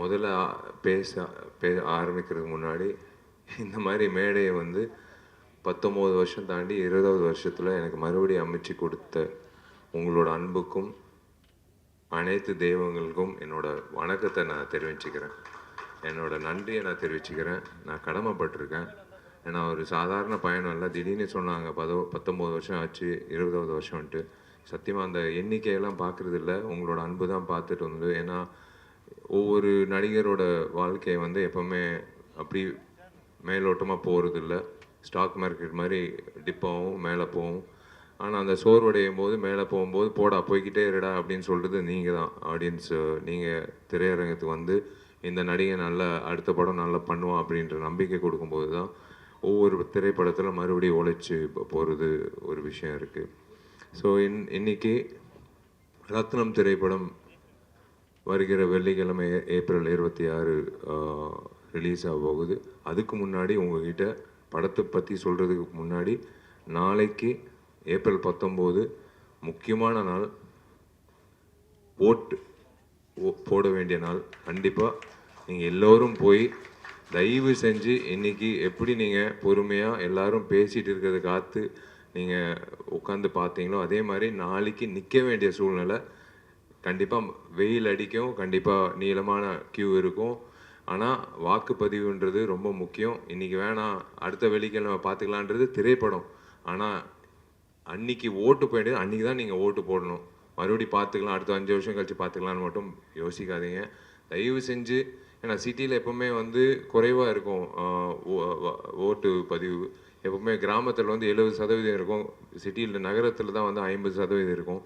முதல்ல ஆரம்பிக்கிறதுக்கு முன்னாடி இந்த மாதிரி மேடையை வந்து 19 வருஷம் தாண்டி 20வது வருஷத்தில் எனக்கு மறுபடியும் அமைச்சு கொடுத்த உங்களோட அன்புக்கும் அனைத்து தெய்வங்களுக்கும் என்னோட வணக்கத்தை நான் தெரிவிச்சுக்கிறேன். என்னோட நன்றியை நான் தெரிவிச்சுக்கிறேன். நான் கடமைப்பட்டிருக்கேன். ஏன்னா ஒரு சாதாரண பயணம் இல்லை. திடீர்னு சொன்னாங்க 19 வருஷம் ஆச்சு, 20வது வருஷம்ன்ட்டு. சத்தியமாக அந்த எண்ணிக்கையெல்லாம் பார்க்குறது இல்லை, உங்களோட அன்பு தான் பார்த்துட்டு வந்து. ஏன்னா ஒவ்வொரு நடிகரோட வாழ்க்கையை வந்து எப்போவுமே அப்படி மேலோட்டமாக போகிறது இல்லை. ஸ்டாக் மார்க்கெட் மாதிரி டிப்பாகவும் மேலே போகும். ஆனால் அந்த சோர்வடையும் போது மேலே போகும்போது போடா போய்கிட்டே இருடா அப்படின்னு சொல்கிறது நீங்கள் தான். ஆடியன்ஸு நீங்கள் திரையரங்கத்துக்கு வந்து இந்த நடிகை நல்லா அடுத்த படம் நல்லா பண்ணுவான் அப்படின்ற நம்பிக்கை கொடுக்கும்போது தான் ஒவ்வொரு திரைப்படத்தில் மறுபடியும் உழைச்சி போகிறது ஒரு விஷயம் இருக்குது. ஸோ இன்னைக்கு ரத்னம் திரைப்படம் வருகிற வெள்ளிக்கிழமை ஏப்ரல் 26 ரிலீஸ் ஆக போகுது. அதுக்கு முன்னாடி உங்ககிட்ட படத்தை பற்றி சொல்கிறதுக்கு முன்னாடி நாளைக்கு ஏப்ரல் 19 முக்கியமான நாள், ஓட்டு போட வேண்டிய நாள். கண்டிப்பாக நீங்கள் எல்லோரும் போய் தயவு செஞ்சு இன்றைக்கி எப்படி நீங்கள் பொறுமையாக எல்லோரும் பேசிகிட்டு இருக்கிறத காத்து நீங்கள் உட்காந்து பார்த்தீங்களோ அதே மாதிரி நாளைக்கு நிற்க வேண்டிய சூழ்நிலை. கண்டிப்பாக வெயில் அடிக்கும், கண்டிப்பாக நீளமான கியூ இருக்கும். ஆனால் வாக்குப்பதிவுன்றது ரொம்ப முக்கியம். இன்றைக்கி வேணாம் அடுத்த வெள்ளிக்கிழமை பார்த்துக்கலான்றது திரைப்படம். ஆனால் அன்றைக்கி ஓட்டு போயிட்டு அன்றைக்கி தான் நீங்கள் ஓட்டு போடணும். மறுபடியும் பார்த்துக்கலாம், அடுத்த 5 வருஷம் கழித்து பார்த்துக்கலான்னு மட்டும் யோசிக்காதீங்க தயவு செஞ்சு. ஏன்னா சிட்டியில் எப்போவுமே வந்து குறைவாக இருக்கும் ஓட்டு பதிவு. எப்போவுமே கிராமத்தில் வந்து 70% இருக்கும், சிட்டியில் நகரத்தில் தான் வந்து 50% இருக்கும்.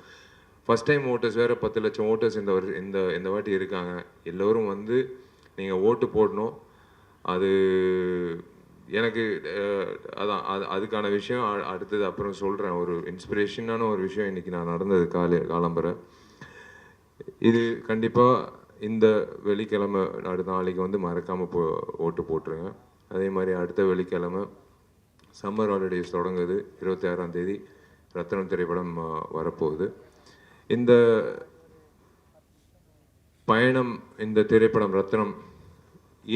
ஃபஸ்ட் டைம் ஓட்டர்ஸ் வேறு 10 லட்சம் ஓட்டர்ஸ் இந்த வாட்டி இருக்காங்க. எல்லோரும் வந்து நீங்கள் ஓட்டு போடணும். அது எனக்கு அதுக்கான விஷயம் அடுத்தது அப்புறம் சொல்கிறேன். ஒரு இன்ஸ்பிரேஷனான ஒரு விஷயம் இன்றைக்கி நான் நடந்தது காலம்பரை. இது கண்டிப்பாக இந்த வெள்ளிக்கிழமை அடுத்த நாளைக்கு வந்து மறக்காமல் ஓட்டு போட்டுருங்க. அதே மாதிரி அடுத்த வெள்ளிக்கிழமை சம்மர் ஹாலிடேஸ் தொடங்குது. 26ஆம் தேதி ரத்னம் திரைப்படம் வரப்போகுது. இந்த பயணம், இந்த திரைப்படம் ரத்னம்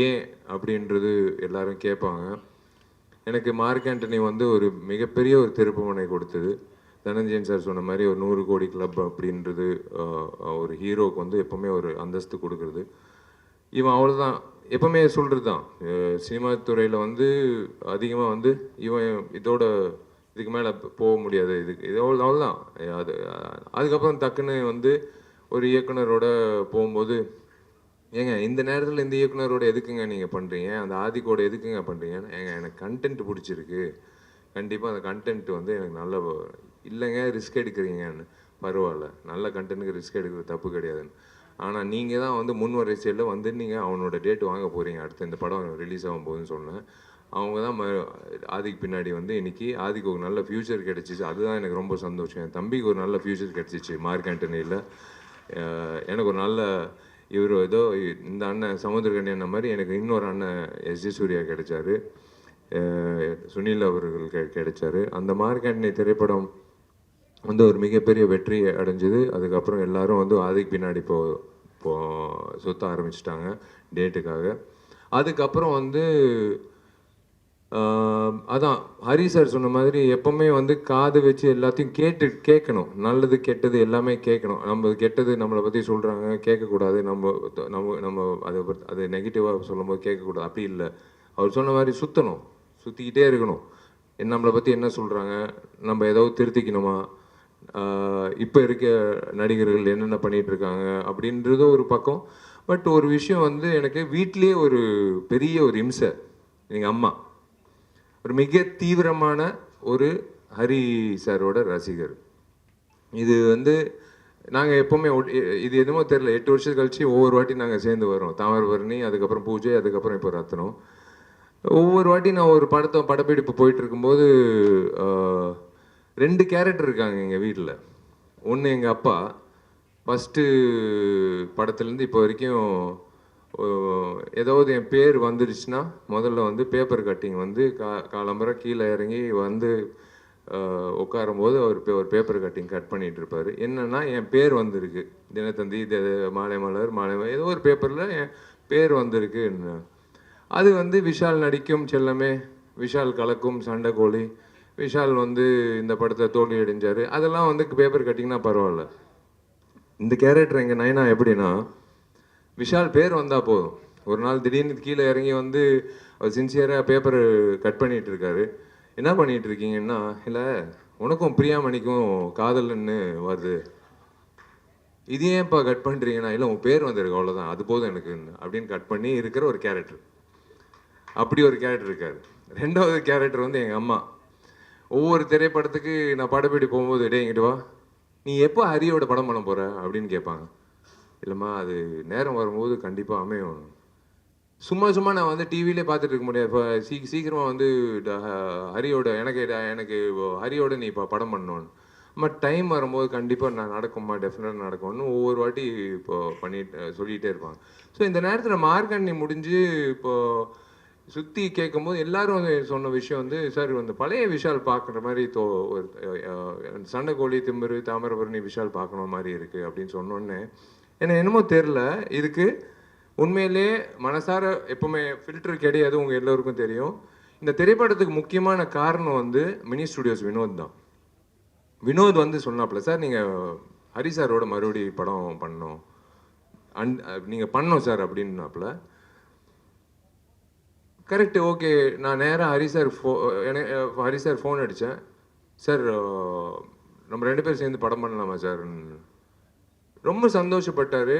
ஏன் அப்படின்றது எல்லாரும் கேட்பாங்க. எனக்கு மார்க் ஆண்டனி வந்து ஒரு மிகப்பெரிய ஒரு திருப்புமுனை கொடுத்தது. தனஞ்சயன் சார் சொன்ன மாதிரி ஒரு 100 கோடி கிளப் அப்படின்றது ஒரு ஹீரோவுக்கு வந்து எப்போவுமே ஒரு அந்தஸ்து கொடுக்குறது. இவன் அவ்வளோதான் எப்போவுமே சொல்கிறது தான். சினிமா துறையில் வந்து அதிகமாக வந்து இவன் இதுக்கு மேலே போக முடியாது, இது அவ்வளோதான். அதுக்கப்புறம் டக்குன்னு வந்து ஒரு இயக்குனரோட போகும்போது, ஏங்க இந்த நேரத்தில் இந்த இயக்குனரோட எதுக்குங்க நீங்கள் பண்ணுறீங்க, அந்த ஆதிக்கோட எதுக்குங்க பண்ணுறீங்க, ஏங்க எனக்கு கண்டென்ட் பிடிச்சிருக்கு, கண்டிப்பாக அந்த கண்டென்ட் வந்து எனக்கு நல்ல இல்லைங்க ரிஸ்க் எடுக்கிறீங்கன்னு. பரவாயில்ல, நல்ல கண்டென்ட்டுக்கு ரிஸ்க் எடுக்கிறது தப்பு கிடையாதுன்னு. ஆனால் நீங்கள் தான் வந்து முன் வரிசையில் வந்து நீங்கள் அவனோட டேட் வாங்க போகிறீங்க அடுத்து இந்த படம் ரிலீஸ் ஆகும் போதுன்னு சொன்னேன். அவங்க தான் ஆதிக்கு பின்னாடி வந்து இன்றைக்கி ஆதிக்கு ஒரு நல்ல ஃப்யூச்சர் கிடச்சிச்சு. அதுதான் எனக்கு ரொம்ப சந்தோஷம். என் தம்பிக்கு ஒரு நல்ல ஃப்யூச்சர் கிடச்சிச்சு மார்க் ஆண்டனியில். எனக்கு ஒரு நல்ல இவர் ஏதோ இந்த அண்ணன் சமுத்திரகன்யா மாதிரி எனக்கு இன்னொரு அண்ணன் எஸ்ஜி சூர்யா கிடைச்சாரு, சுனில் அவர்கள் கிடைச்சாரு. அந்த மார்க் ஆண்டனி திரைப்படம் வந்து ஒரு மிகப்பெரிய வெற்றி அடைஞ்சது. அதுக்கப்புறம் எல்லாரும் வந்து ஆதிக்கு பின்னாடி சுற்ற ஆரம்பிச்சிட்டாங்க டேட்டுக்காக. அதுக்கப்புறம் வந்து அதான் ஹரி சார் சொன்ன மாதிரி எப்போவுமே வந்து காது வச்சு எல்லாத்தையும் கேட்கணும். நல்லது கெட்டது எல்லாமே கேட்கணும். நம்ம கெட்டது நம்மளை பற்றி சொல்கிறாங்க கேட்கக்கூடாது, நம்ம அது நெகட்டிவாக சொல்லும் போது கேட்கக்கூடாது. அப்படி இல்லை, அவர் சொன்ன மாதிரி சுற்றிக்கிட்டே இருக்கணும். நம்மளை பற்றி என்ன சொல்கிறாங்க, நம்ம ஏதாவது திருத்திக்கணுமா, இப்போ இருக்க நடிகர்கள் என்னென்ன பண்ணிகிட்ருக்காங்க அப்படின்றது ஒரு பக்கம். பட் ஒரு விஷயம் வந்து எனக்கு வீட்லேயே ஒரு பெரிய ஒரு இம்சை. எங்கள் அம்மா ஒரு மிக தீவிரமான ஒரு ஹரி சாரோட ரசிகர். இது வந்து நாங்கள் எப்போவுமே இது எதுவுமோ தெரில, 8 வருஷம் கழிச்சு ஒவ்வொரு வாட்டி நாங்கள் சேர்ந்து வரோம். தாமிரபரணி, அதுக்கப்புறம் பூஜை, அதுக்கப்புறம் இப்போ ரத்னம். ஒவ்வொரு வாட்டி நான் ஒரு படப்பிடிப்பு போயிட்டு இருக்கும்போது 2 கேரக்டர் இருக்காங்க எங்கள் வீட்டில். ஒன்று எங்கள் அப்பா, ஃபஸ்ட்டு படத்துலேருந்து இப்போ வரைக்கும் ஏதாவது என் பேர் வந்துடுச்சுன்னா முதல்ல வந்து பேப்பர் கட்டிங் வந்து காலம்பரை கீழே இறங்கி வந்து உட்காரும்போது அவர் ஒரு பேப்பர் கட்டிங் கட் பண்ணிகிட்டு இருப்பார். என்னென்னா என் பேர் வந்திருக்கு, தினத்தந்தி, மாலை மலர், ஏதோ ஒரு பேப்பரில் என் பேர் வந்திருக்கு. அது வந்து விஷால் நடிக்கும் செல்லமே, விஷால் கலக்கும் சண்டைக்கோழி, விஷால் வந்து இந்த படத்தை தோல்வி அடைஞ்சார், அதெல்லாம் வந்து பேப்பர் கட்டிங்கன்னா பரவாயில்ல. இந்த கேரக்டர் எங்கள் நயனா எப்படின்னா, விஷால் பேர் வந்தால் போதும். ஒரு நாள் திடீர்னு கீழே இறங்கி வந்து அவர் சின்சியராக பேப்பர் கட் பண்ணிகிட்டு இருக்காரு. என்ன பண்ணிகிட்டு இருக்கீங்கன்னா, இல்லை உனக்கும் பிரியாமணிக்கும் காதல்னு வருது, இது ஏன்ப்பா கட் பண்ணுறீங்கன்னா, இல்லை உன் பேர் வந்திருக்கு அவ்வளோதான், அது போதும் எனக்கு அப்படின்னு கட் பண்ணி இருக்கிற ஒரு கேரக்டர். அப்படி ஒரு கேரக்டர் இருக்கார். ரெண்டாவது கேரக்டர் வந்து எங்கள் அம்மா. ஒவ்வொரு திரைப்படத்துக்கு நான் படப்பிடி போகும்போது, டே இங்கிட்டு வா, நீ எப்போ ஹரியோட படம் பண்ண போகிற அப்படின்னு கேட்பாங்க. இல்லைம்மா அது நேரம் வரும்போது கண்டிப்பாக அமையும். சும்மா நான் வந்து டிவிலே பார்த்துட்டு இருக்க முடியாது. இப்போ சீக்கிரமாக வந்து ஹரியோட எனக்கு ஹரியோட நீ இப்போ படம் பண்ணணும். அம்மா டைம் வரும்போது கண்டிப்பாக நான் நடக்கும்மா, டெஃபினட்டாக நடக்கும்னு ஒவ்வொரு வாட்டி இப்போ சொல்லிகிட்டே இருப்பாங்க. ஸோ இந்த நேரத்தில் மார்க்கண்ணி முடிஞ்சு இப்போது சுற்றி கேட்கும்போது எல்லாரும் வந்து சொன்ன விஷயம் வந்து, சார் அந்த பழைய விஷால் பார்க்குற மாதிரி ஒரு சண்டைக்கோழி, திமிரு, தாமிரபரணி விஷால் பார்க்கணும் மாதிரி இருக்குது அப்படின்னு சொன்னோன்னே எனக்கு என்னமோ தெரில. இதுக்கு உண்மையிலே மனசார எப்பவுமே ஃபில்டர் கிடையாது, உங்கள் எல்லோருக்கும் தெரியும். இந்த திரைப்படத்துக்கு முக்கியமான காரணம் வந்து மினி ஸ்டுடியோஸ் வினோத் தான். வினோத் வந்து சொன்னாப்புல, சார் நீங்கள் ஹரி சாரோட மறுபடி படம் பண்ணணும், நீங்கள் பண்ணோம் சார் அப்படின்னாப்புல. Correct, okay. நான் நேராக ஹரி சார் ஃபோன் அடித்தேன். சார் நம்ம 2 பேரும் சேர்ந்து படம் பண்ணலாமா சார்? ரொம்ப சந்தோஷப்பட்டார்.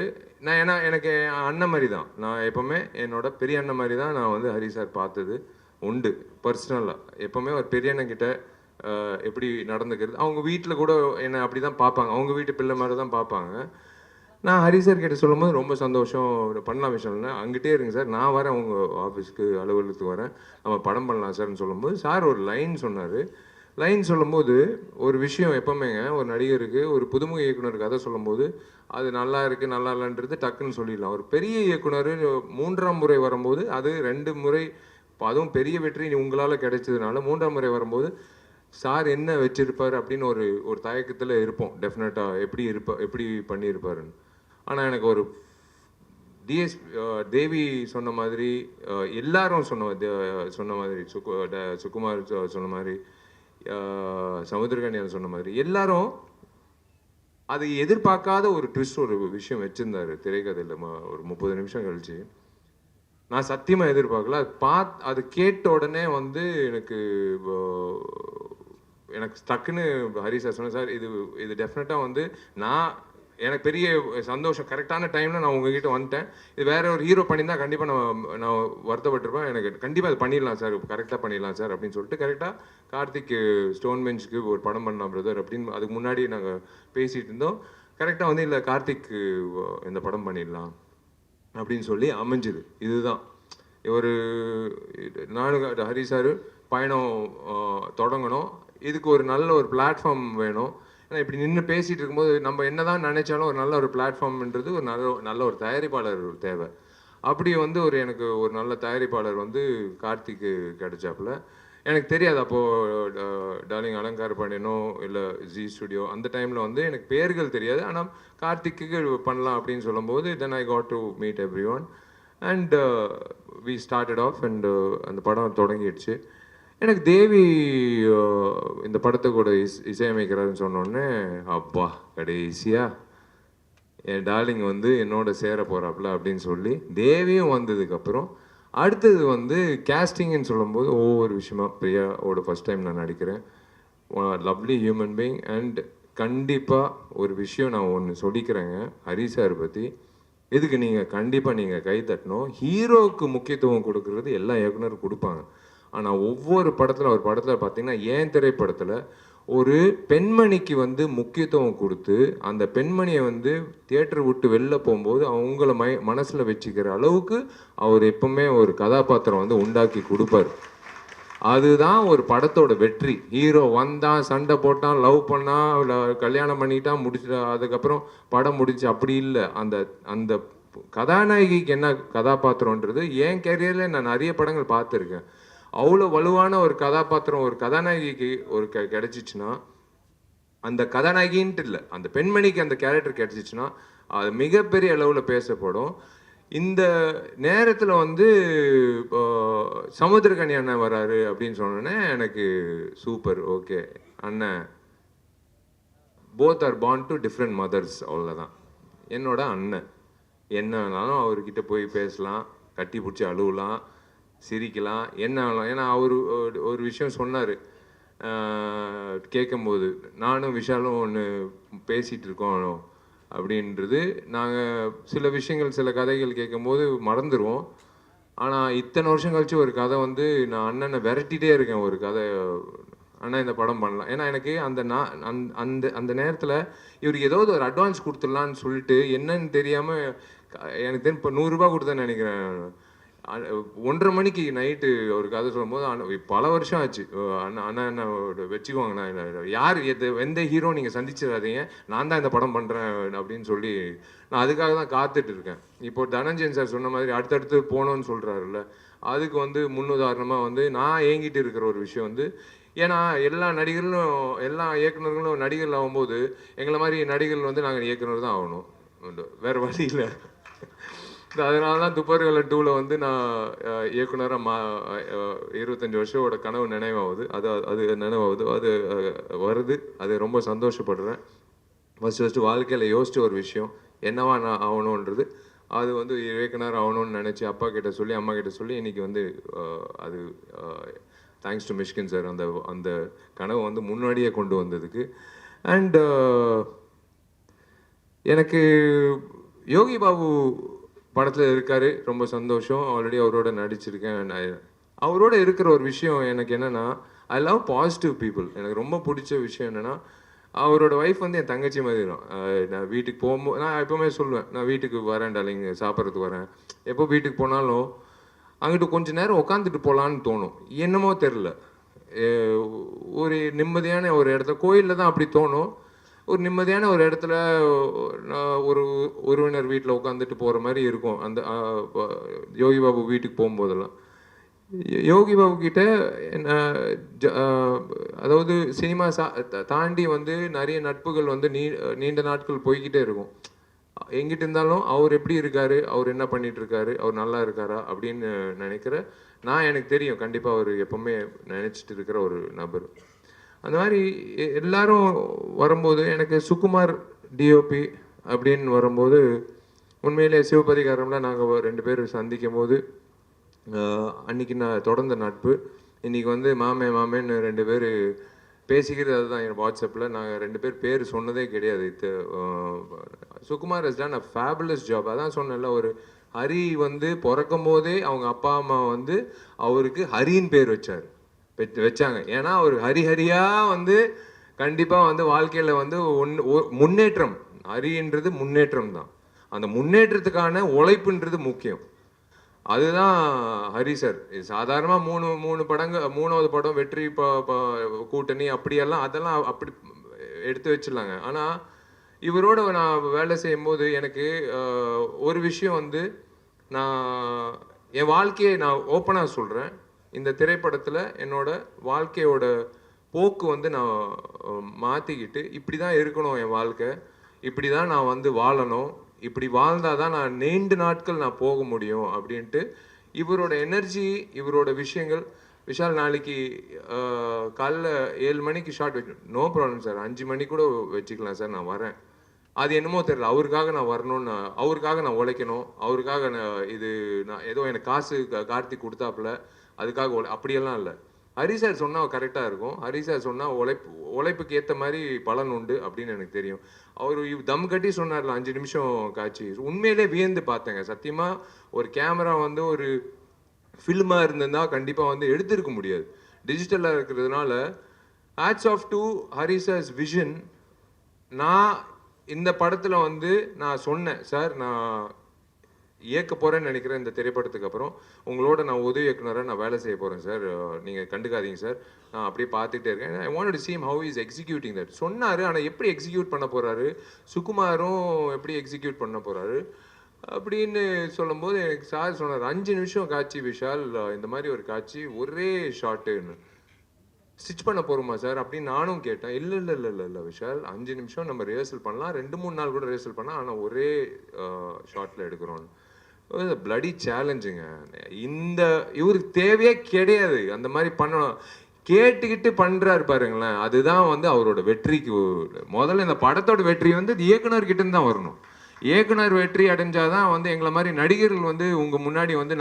ஏன்னா எனக்கு அண்ணன் மாதிரி தான், நான் எப்போவுமே என்னோட பெரிய அண்ணன் மாதிரி தான் நான் வந்து ஹரி சார் பார்த்தது உண்டு பர்சனலாக. எப்போவுமே ஒரு பெரிய அண்ணன்கிட்ட எப்படி நடந்துக்கிறது, அவங்க வீட்டில் கூட என்னை அப்படி தான் பார்ப்பாங்க, அவங்க வீட்டு பிள்ளை மாதிரி தான் பார்ப்பாங்க. நான் ஹரி சார் கிட்ட சொல்லும்போது ரொம்ப சந்தோஷம், பண்ணலாம் விஷயம் இல்லை, அங்கிட்டே இருங்க சார், நான் வரேன் உங்கள் ஆஃபீஸ்க்கு, அலுவலகத்துக்கு வரேன், நம்ம படம் பண்ணலாம் சார்னு சொல்லும்போது சார் ஒரு லைன் சொன்னார். லைன் சொல்லும்போது ஒரு விஷயம் எப்போவுமேங்க, ஒரு நடிகருக்கு ஒரு புதுமுக இயக்குனர் கதை சொல்லும்போது அது நல்லா இருக்குது நல்லா இல்லைன்றது டக்குன்னு சொல்லிடலாம். ஒரு பெரிய இயக்குனர் 3ஆம் முறை வரும்போது, அது 2 முறை, அதுவும் பெரிய வெற்றி உங்களால் கிடைச்சதுனால 3ஆம் முறை வரும்போது சார் என்ன வச்சிருப்பார் அப்படின்னு ஒரு தயக்கத்தில் இருப்போம் டெஃபினட்டாக, எப்படி பண்ணியிருப்பாருன்னு. ஆனால் எனக்கு ஒரு தேவி சொன்ன மாதிரி, எல்லாரும் சொன்ன மாதிரி, சுகுமார் சொன்ன மாதிரி, சமுத்திரகன்யா சொன்ன மாதிரி, எல்லாரும் அது எதிர்பார்க்காத ஒரு ட்விஸ்ட், ஒரு விஷயம் வச்சிருந்தாரு திரைக்கதையில். ஒரு 30 நிமிஷம் கழிச்சு நான் சத்தியமாக எதிர்பார்க்கல. அது கேட்ட உடனே வந்து எனக்கு டக்குன்னு ஹரி சார் சொன்னேன், சார் இது டெஃபினட்டாக வந்து எனக்கு பெரிய சந்தோஷம், கரெக்டான டைமில் நான் உங்ககிட்ட வந்துட்டேன். இது வேற ஒரு ஹீரோ பண்ணியிருந்தா கண்டிப்பாக நான் வருத்தப்பட்டிருப்பேன். எனக்கு கண்டிப்பாக அது பண்ணிடலாம் சார், கரெக்டாக பண்ணிடலாம் சார் அப்படின்னு சொல்லிட்டு கரெக்டாக கார்த்திக் ஸ்டோன் பெஞ்சுக்கு ஒரு படம் பண்ணலாம் பிரதர் அப்படின்னு அதுக்கு முன்னாடி நாங்கள் பேசிகிட்டு இருந்தோம். கரெக்டாக வந்து இல்லை கார்த்திக் இந்த படம் பண்ணிடலாம் அப்படின்னு சொல்லி அமைஞ்சுது. இதுதான் நானும் ஹரி சார் பயணம் தொடங்கணும். இதுக்கு ஒரு நல்ல ஒரு பிளாட்ஃபார்ம் வேணும். ஏன்னா இப்படி நின்று பேசிகிட்டு இருக்கும்போது நம்ம என்ன தான் நினைச்சாலும் ஒரு நல்ல ஒரு பிளாட்ஃபார்ம்ன்றது ஒரு நல்ல ஒரு தயாரிப்பாளர் தேவை. அப்படி வந்து எனக்கு ஒரு நல்ல தயாரிப்பாளர் வந்து கார்த்திக்கு கிடைச்சாப்புல. எனக்கு தெரியாது அப்போது டார்லிங் அலங்கார பாண்டியனோ இல்லை ஜி ஸ்டுடியோ அந்த டைமில் வந்து எனக்கு பேர்கள் தெரியாது. ஆனால் கார்த்திக்கு பண்ணலாம் அப்படின்னு சொல்லும்போது then I got to meet every one and we started off and அந்த படம் தொடங்கிடுச்சு. எனக்கு தேவி இந்த படத்தை கூட இசையமைக்கிறாருன்னு சொன்னோடனே அப்பா கடைசியாக என் டார்லிங் வந்து என்னோட சேர போகிறாப்புல அப்படின்னு சொல்லி தேவியும் வந்ததுக்கப்புறம் அடுத்தது வந்து கேஸ்டிங்னு சொல்லும்போது ஒவ்வொரு விஷயமா, பிரியாவோட ஃபஸ்ட் டைம் நான் நடிக்கிறேன், லவ்லி ஹியூமன் பீயிங். அண்ட் கண்டிப்பாக ஒரு விஷயம் நான் ஒன்று சொல்லிக்கிறேங்க ஹரி சார் பற்றி, இதுக்கு நீங்கள் கண்டிப்பாக நீங்கள் கை தட்டணும். ஹீரோவுக்கு முக்கியத்துவம் கொடுக்கறது எல்லா இயக்குனரும் கொடுப்பாங்க. ஆனால் ஒவ்வொரு படத்தில், ஒரு படத்தில் பார்த்தீங்கன்னா ஏன் திரைப்படத்தில் ஒரு பெண்மணிக்கு வந்து முக்கியத்துவம் கொடுத்து அந்த பெண்மணியை வந்து தியேட்டர் விட்டு வெளில போகும்போது அவங்கள மனசில் வச்சுக்கிற அளவுக்கு அவர் எப்பவுமே ஒரு கதாபாத்திரம் வந்து உண்டாக்கி கொடுப்பார். அதுதான் ஒரு படத்தோட வெற்றி. ஹீரோ வந்தான், சண்டை போட்டான், லவ் பண்ணான், கல்யாணம் பண்ணிட்டான், முடிச்சுட்டா, அதுக்கப்புறம் படம் முடிச்சு, அப்படி இல்லை. அந்த அந்த கதாநாயகிக்கு என்ன கதாபாத்திரன்றது என் கேரியரில் நான் நிறைய படங்கள் பார்த்துருக்கேன். அவ்வளோ வலுவான ஒரு கதாபாத்திரம் ஒரு கதாநாயகிக்கு கிடைச்சிச்சுன்னா, அந்த கதாநாயகின்ட்டு இல்லை, அந்த பெண்மணிக்கு அந்த கேரக்டர் கிடைச்சிச்சுன்னா அது மிகப்பெரிய அளவில் பேசப்படும். இந்த நேரத்தில் வந்து சமுத்திரக்கனி அண்ணன் வராரு அப்படின்னு சொன்னோன்னே எனக்கு சூப்பர், ஓகே அண்ணன், both are born to different mothers, அவ்வளோதான். என்னோட அண்ணன், என்ன வேணாலும் அவர்கிட்ட போய் பேசலாம், கட்டி பிடிச்சி அழுவலாம், சிரிக்கலாம், என்ன வேணாலும். ஏன்னா அவர் ஒரு விஷயம் சொன்னார் கேட்கும்போது, நானும் விஷாலும் ஒன்று பேசிகிட்டு இருக்கோம் அப்படின்றது. நாங்கள் சில விஷயங்கள், சில கதைகள் கேட்கும்போது மறந்துடுவோம். ஆனால் இத்தனை வருஷம் கழிச்சு ஒரு கதை வந்து நான் அண்ணனை விரட்டிகிட்டே இருக்கேன், ஒரு கதை, அண்ணா இந்த படம் பண்ணலாம். ஏன்னா எனக்கு அந்த அந்த அந்த நேரத்தில் இவருக்கு ஏதாவது ஒரு அட்வான்ஸ் கொடுத்துடலான்னு சொல்லிட்டு என்னன்னு தெரியாமல் எனக்கு தெரியும் இப்போ 100 ரூபா கொடுத்தேன்னு நினைக்கிறேன். 1:30 மணிக்கு நைட்டு ஒரு கதை சொல்லும்போது பல வருஷம் ஆச்சு. அண்ணா என்ன வச்சுக்குவாங்கண்ணா, யார் எந்த ஹீரோ நீங்கள் சந்திச்சிடாதீங்க, நான் தான் இந்த படம் பண்ணுறேன் அப்படின்னு சொல்லி நான் அதுக்காக தான் காத்துட்டு இருக்கேன். இப்போ தனஞ்சயன் சார் சொன்ன மாதிரி அடுத்தடுத்து போகணும்னு சொல்கிறாருல்ல, அதுக்கு வந்து முன்னுதாரணமாக வந்து நான் ஏங்கிட்டு இருக்கிற ஒரு விஷயம் வந்து, ஏன்னா எல்லா நடிகர்களும் எல்லா இயக்குநர்களும் நடிகர்கள் ஆகும்போது எங்களை மாதிரி நடிகர்கள் வந்து நாங்கள் இயக்குனர் தான் ஆகணும், வேறு வழி இல்லை. அதனால தான் துப்பறிவேல 2ல் வந்து நான் இயக்குனராக 25 வருஷத்தோட கனவு நினைவாகுது. அது நினைவாகுது, அது வருது, அது ரொம்ப சந்தோஷப்படுறேன். ஃபஸ்ட்டு வாழ்க்கையில் யோசிச்ச ஒரு விஷயம் என்னவா நான் ஆகணுன்றது, அது வந்து இயக்குனர் ஆகணும்னு நினச்சி அப்பா கிட்ட சொல்லி அம்மா கிட்ட சொல்லி இன்றைக்கி வந்து அது தேங்க்ஸ் டு மிஷ்கின் சார் அந்த அந்த கனவை வந்து முன்னாடியே கொண்டு வந்ததுக்கு. அண்ட் எனக்கு யோகி பாபு படத்தில் இருக்கார், ரொம்ப சந்தோஷம். ஆல்ரெடி அவரோட நடிச்சிருக்கேன். அவரோட இருக்கிற ஒரு விஷயம் எனக்கு என்னென்னா, ஐ லவ் பாசிட்டிவ் பீப்புள். எனக்கு ரொம்ப பிடிச்ச விஷயம் என்னென்னா, அவரோட ஒய்ஃப் வந்து என் தங்கச்சி மாதிரி தான். நான் வீட்டுக்கு போகும்போது நான் எப்போவுமே சொல்லுவேன், நான் வீட்டுக்கு வரேன் டார்லிங், சாப்பிட்றதுக்கு வரேன். எப்போ வீட்டுக்கு போனாலும் அங்கிட்டு கொஞ்சம் நேரம் உட்காந்துட்டு போகலான்னு தோணும். என்னமோ தெரில, ஒரு நிம்மதியான ஒரு இடத்துல, கோயிலில் தான் அப்படி தோணும். ஒரு நிம்மதியான ஒரு இடத்துல ஒரு உறவினர் வீட்டில் உட்காந்துட்டு போகிற மாதிரி இருக்கும் அந்த யோகி பாபு வீட்டுக்கு போகும்போதெல்லாம். யோகி பாபு கிட்ட அதாவது சினிமா தாண்டி வந்து நிறைய நட்புகள் வந்து நீண்ட நாட்கள் போய்கிட்டே இருக்கும். எங்கிட்ட இருந்தாலும் அவர் எப்படி இருக்காரு, அவர் என்ன பண்ணிட்டு இருக்காரு, அவர் நல்லா இருக்காரா அப்படின்னு நினைக்கிற நான், எனக்கு தெரியும் கண்டிப்பாக அவர் எப்பவுமே நினச்சிட்டு இருக்கிற ஒரு நபர். அந்த மாதிரி எல்லாரும் வரும்போது எனக்கு சுகுமார் டிஓபி அப்படின்னு வரும்போது உண்மையிலே சிவபதிகாரம்லாம் நாங்கள் 2 பேர் சந்திக்கும் போது அன்றைக்கி நான் தொடர்ந்த நட்பு. இன்றைக்கி வந்து மாமேன்னு 2 பேர் பேசிக்கிறது. அதுதான் என் வாட்ஸ்அப்பில் நாங்கள் 2 பேர் பேர் சொன்னதே கிடையாது. Sukumar has done a fabulous job. அதான் சொன்னேன்ல, ஒரு ஹரி வந்து பிறக்கும் போதே அவங்க அப்பா அம்மா வந்து அவருக்கு ஹரின்னு பேர் வச்சாங்க. ஏன்னா அவர் ஹரிஹரியாக வந்து கண்டிப்பாக வந்து வாழ்க்கையில் வந்து முன்னேற்றம், ஹரின்றது முன்னேற்றம் தான். அந்த முன்னேற்றத்துக்கான உழைப்புன்றது முக்கியம். அதுதான் ஹரி சார். சாதாரணமாக 3 படங்கள், 3வது படம் வெற்றி கூட்டணி அப்படியெல்லாம் அதெல்லாம் அப்படி எடுத்து வச்சிடலாங்க. ஆனால் இவரோட நான் வேலை செய்யும்போது எனக்கு ஒரு விஷயம் வந்து, நான் என் வாழ்க்கையை நான் ஓப்பனாக சொல்கிறேன், இந்த திரைப்படத்தில் என்னோட வாழ்க்கையோட போக்கு வந்து நான் மாற்றிக்கிட்டு இப்படி தான் இருக்கணும், என் வாழ்க்கை இப்படி தான் நான் வந்து வாழணும், இப்படி வாழ்ந்தால் தான் நான் நீண்ட நாட்கள் நான் போக முடியும் அப்படின்ட்டு இவரோட எனர்ஜி, இவரோட விஷயங்கள். விஷால் நாளைக்கு காலைல 7 மணிக்கு ஷார்ட் நோ ப்ராப்ளம் சார், 5 மணி கூட வச்சுக்கலாம் சார், நான் வரேன். அது என்னமோ தெரியல, அவருக்காக நான் வரணும்னு, அவருக்காக நான் உழைக்கணும், அவருக்காக நான் ஏதோ எனக்கு காசு கார்த்திக் கொடுத்தாப்புல அதுக்காக அப்படியெல்லாம் இல்லை. ஹரி சார் சொன்னால் கரெக்டாக இருக்கும். ஹரி சார் சொன்னால் உழைப்புக்கு ஏற்ற மாதிரி பலன் உண்டு அப்படின்னு எனக்கு தெரியும். அவர் தம் கட்டி சொன்னார்ல 5 நிமிஷம் காட்சி, உண்மையிலே வியந்து பார்த்தேங்க. சத்தியமாக ஒரு கேமரா வந்து ஒரு ஃபில்மாக இருந்திருந்தால் கண்டிப்பாக வந்து எடுத்திருக்க முடியாது. டிஜிட்டலாக இருக்கிறதுனால hats off to Hari sir's vision. நான் இந்த படத்தில் வந்து நான் சொன்னேன், சார் நான் இயக்க போகிறேன்னு நினைக்கிறேன், இந்த திரைப்படத்துக்கு அப்புறம் உங்களோட நான் உதவி இயக்குனராக நான் வேலை செய்ய போகிறேன் சார், நீங்கள் கண்டுக்காதீங்க சார், நான் அப்படியே பார்த்துக்கிட்டே இருக்கேன். I want to see how he is executing that சொன்னார். ஆனால் எப்படி எக்ஸிக்யூட் பண்ண போகிறாரு, சுகுமாரும் எப்படி எக்ஸிக்யூட் பண்ண போகிறாரு அப்படின்னு சொல்லும்போது எனக்கு சார் சொன்னார், 5 நிமிஷம் காட்சி விஷால், இந்த மாதிரி ஒரு காட்சி ஒரே ஷாட்டுன்னு ஸ்டிச் பண்ண போகிறோமா சார் அப்படின்னு நானும் கேட்டேன். இல்லை இல்லை இல்லை இல்லை இல்லை விஷால், 5 நிமிஷம் நம்ம ரிஹர்சல் பண்ணலாம், 2-3 நாள் கூட ரிஹர்சல் பண்ணலாம், ஆனால் ஒரே ஷார்ட்டில் எடுக்கிறோன்னு. பிளடி சேலஞ்சுங்க. இந்த இவருக்கு தேவையே கிடையாது அந்த மாதிரி பண்ணணும். கேட்டுக்கிட்டு பண்றாரு பாருங்களேன், அதுதான் வந்து அவரோட வெற்றிக்கு. முதல்ல இந்த படத்தோட வெற்றி வந்து இயக்குனர்கிட்ட இருந்து தான் வரணும். இயக்குனர் வெற்றி அடைஞ்சாதான் வந்து எங்களை மாதிரி நடிகர்கள் வந்து உங்க முன்னாடி வந்து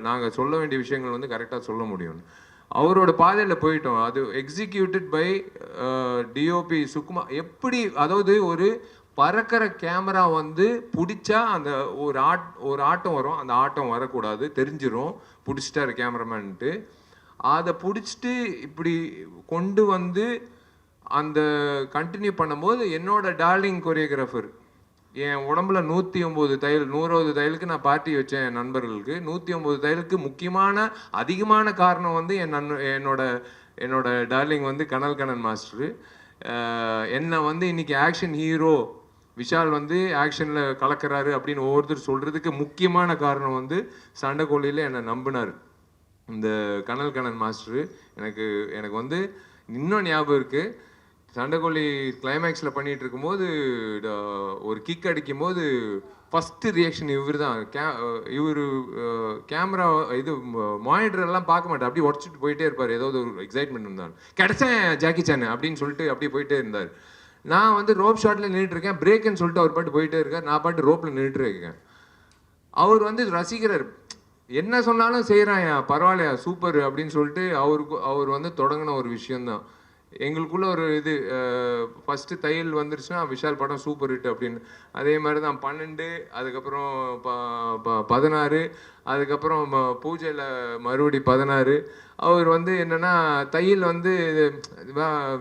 நாங்கள் சொல்ல வேண்டிய விஷயங்கள் வந்து கரெக்டாக சொல்ல முடியும். அவரோட பாதையில் போயிட்டோம். அது எக்ஸிக்யூட்டட் பை டிஓபி சுகுமார். எப்படி, அதாவது ஒரு பறக்கிற கேமரா வந்து பிடிச்சா அந்த ஒரு ஆட்டம் வரும், அந்த ஆட்டம் வரக்கூடாது, தெரிஞ்சிடும் பிடிச்சிட்டாரு கேமராமேன்ட்டு. அதை பிடிச்சிட்டு இப்படி கொண்டு வந்து அந்த கண்டினியூ பண்ணும்போது என்னோட டார்லிங் கொரியோகிராஃபர், என் உடம்புல 109 தையல், 100வது தையலுக்கு நான் பார்ட்டி வச்சேன் என் நண்பர்களுக்கு. 109 தையலுக்கு முக்கியமான அதிகமான காரணம் வந்து என்னோட டார்லிங் வந்து கனல் கண்ணன் மாஸ்டரு. என்னை வந்து இன்னைக்கு ஆக்ஷன் ஹீரோ விஷால் வந்து ஆக்ஷனில் கலக்கிறாரு அப்படின்னு ஒவ்வொருத்தர் சொல்கிறதுக்கு முக்கியமான காரணம் வந்து சண்டைக்கோழியில் என்னை நம்பினார் இந்த கனல் கண்ணன் மாஸ்டரு. எனக்கு வந்து இன்னும் ஞாபகம் இருக்குது, சண்டைக்கோழி கிளைமேக்ஸில் பண்ணிகிட்டு இருக்கும்போது ஒரு கிக் அடிக்கும்போது ஃபஸ்ட்டு ரியாக்ஷன் இவர் தான். இவர் கேமரா இது மானிட்டர் எல்லாம் பார்க்க மாட்டார், அப்படியே உடச்சிட்டு போயிட்டே இருப்பார். ஏதாவது ஒரு எக்ஸைட்மெண்ட் இருந்தாலும் கிடைச்சேன் ஜாக்கி சான் அப்படின்னு சொல்லிட்டு அப்படியே போயிட்டே இருந்தார். நான் வந்து ரோப் ஷாட்டில் நின்றுட்டுருக்கேன், பிரேக்குன்னு சொல்லிட்டு அவர் பாட்டு போயிட்டே இருக்கார், நான் பாட்டு ரோப்பில் நின்றுட்டு இருக்கேன். அவர் வந்து ரசிக்கிறார், என்ன சொன்னாலும் செய்கிறாயா, பரவாயில்லையா, சூப்பர் அப்படின்னு சொல்லிட்டு அவர் வந்து தொடங்கின ஒரு விஷயந்தான். எங்களுக்குள்ள ஒரு இது, ஃபஸ்ட்டு தையல் வந்துருச்சுன்னா விஷால் படம் சூப்பர் ஹிட் அப்படின்னு. அதே மாதிரி தான் 12, அதுக்கப்புறம் 16, அதுக்கப்புறம் பூஜையில் மறுபடி 16. அவர் வந்து என்னென்னா தையல் வந்து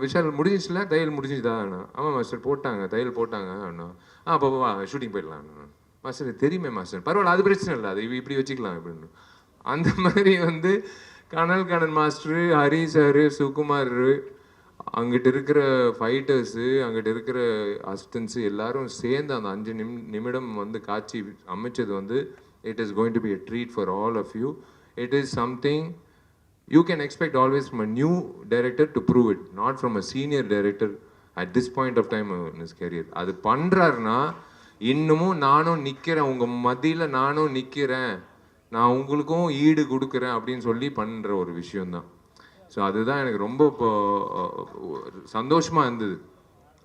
விஷால் முடிஞ்சிச்சுல, தையல் முடிஞ்சுதா? ஆமாம் மாஸ்டர் போட்டாங்க, தையல் போட்டாங்க அண்ணா. அப்போ ஷூட்டிங் போயிடலாம் மாஸ்டர். தெரியுமே மாஸ்டர், பரவாயில்ல, அது பிரச்சனை இல்லை, அது இப்படி வச்சுக்கலாம் அப்படின்னு. அந்த மாதிரி வந்து கனல் கண்ணன் மாஸ்டரு, ஹரி சார், சுகுமார், அங்கிட்டு இருக்கிற ஃபைட்டர்ஸு, அங்கிட்டு இருக்கிற அசிஸ்டன்ஸு எல்லாரும் சேர்ந்து அந்த 5 நிமிடம் வந்து காட்சி அமைச்சது வந்து it is going to be a treat for all of you. It is something you can expect always from a new director to prove it, not from a senior director at this point of time in his career. அது பண்ணுறாருன்னா இன்னமும் நானும் நிற்கிறேன், உங்கள் மத்தியில் நானும் நிற்கிறேன், நான் உங்களுக்கும் ஈடு கொடுக்குறேன் அப்படின்னு சொல்லி பண்ணுற ஒரு விஷயந்தான். ஸோ அதுதான் எனக்கு ரொம்ப இப்போ சந்தோஷமாக இருந்தது.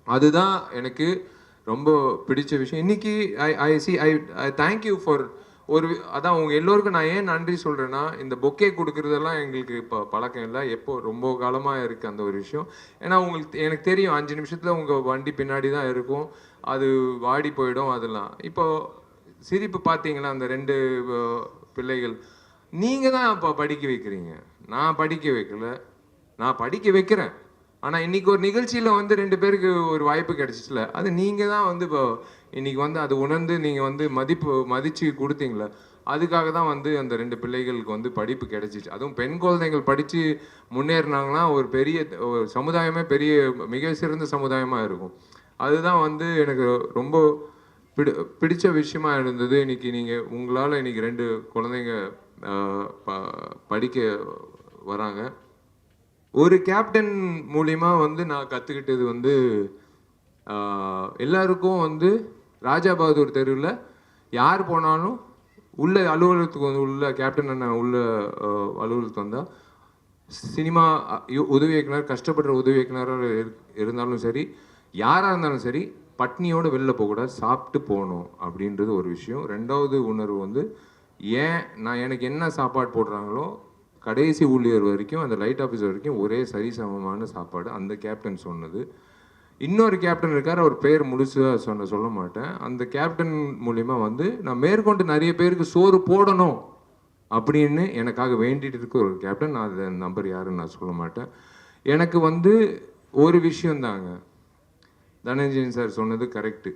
அதுதான் எனக்கு ரொம்ப பிடிச்ச விஷயம். இன்றைக்கி ஐ தேங்க்யூ ஃபார் அதான் உங்கள் எல்லோருக்கும் நான் ஏன் நன்றி சொல்கிறேன்னா, இந்த பொக்கே கொடுக்குறதெல்லாம் எங்களுக்கு இப்போ பழக்கம் இல்லை, எப்போ ரொம்ப காலமாக இருக்குது அந்த ஒரு விஷயம். ஏன்னா எனக்கு தெரியும் 5 நிமிஷத்தில் உங்கள் வண்டி பின்னாடி தான் இருக்கும், அது வாடி போயிடும் அதெல்லாம். இப்போது சிரிப்பு பார்த்தீங்களா, அந்த 2 பிள்ளைகள், நீங்கள் தான் இப்போ படிக்க வைக்கிறீங்க, நான் படிக்க வைக்கல, நான் படிக்க வைக்கிறேன். ஆனால் இன்றைக்கி ஒரு நிகழ்ச்சியில் வந்து 2 பேருக்கு ஒரு வாய்ப்பு கிடைச்சிச்சுல, அது நீங்கள் தான் வந்து இப்போ இன்றைக்கி வந்து அது உணர்ந்து நீங்கள் வந்து மதித்து கொடுத்தீங்களே, அதுக்காக தான் வந்து அந்த 2 பிள்ளைகளுக்கு வந்து படிப்பு கிடைச்சிச்சு. அதுவும் பெண் குழந்தைகள் படித்து முன்னேறினாங்கன்னா ஒரு பெரிய ஒரு சமுதாயமே பெரிய மிக சிறந்த சமுதாயமாக இருக்கும். அதுதான் வந்து எனக்கு ரொம்ப பிடிச்ச விஷயமா இருந்தது. இன்றைக்கி நீங்கள் உங்களால் இன்றைக்கி 2 குழந்தைங்க படிக்க வராங்க. ஒரு கேப்டன் மூலிமா வந்து நான் கற்றுக்கிட்டது வந்து எல்லாருக்கும் வந்து ராஜா பகதூர் தெருவில் யார் போனாலும் உள்ள அலுவலகத்துக்கு வந்து உள்ள கேப்டன் அண்ணன் உள்ள அலுவலகத்துக்கு வந்தால் சினிமா உதவி இயக்குனர், கஷ்டப்படுற உதவி இயக்குனராக இருந்தாலும் சரி, யாராக இருந்தாலும் சரி, பட்னியோடு வெளில போகக்கூடாது, சாப்பிட்டு போகணும் அப்படின்றது ஒரு விஷயம். 2வது உணர்வு வந்து நான் எனக்கு என்ன சாப்பாடு போடுறாங்களோ கடைசி ஊழியர் வரைக்கும், அந்த லைட் ஆஃபீஸர் வரைக்கும் ஒரே சரிசமமான சாப்பாடு, அந்த கேப்டன் சொன்னது. இன்னொரு கேப்டன் இருக்கார், அவர் பேர் முழுசாக சொல்ல மாட்டேன். அந்த கேப்டன் மூலிமா வந்து நான் மேற்கொண்டு நிறைய பேருக்கு சோறு போடணும் அப்படின்னு எனக்காக வேண்டிட்டு இருக்க ஒரு கேப்டன். நான் அந்த நம்பர் யாருன்னு நான் சொல்ல மாட்டேன். எனக்கு வந்து ஒரு விஷயந்தாங்க, தனஞ்சயன் சார் சொன்னது கரெக்டு.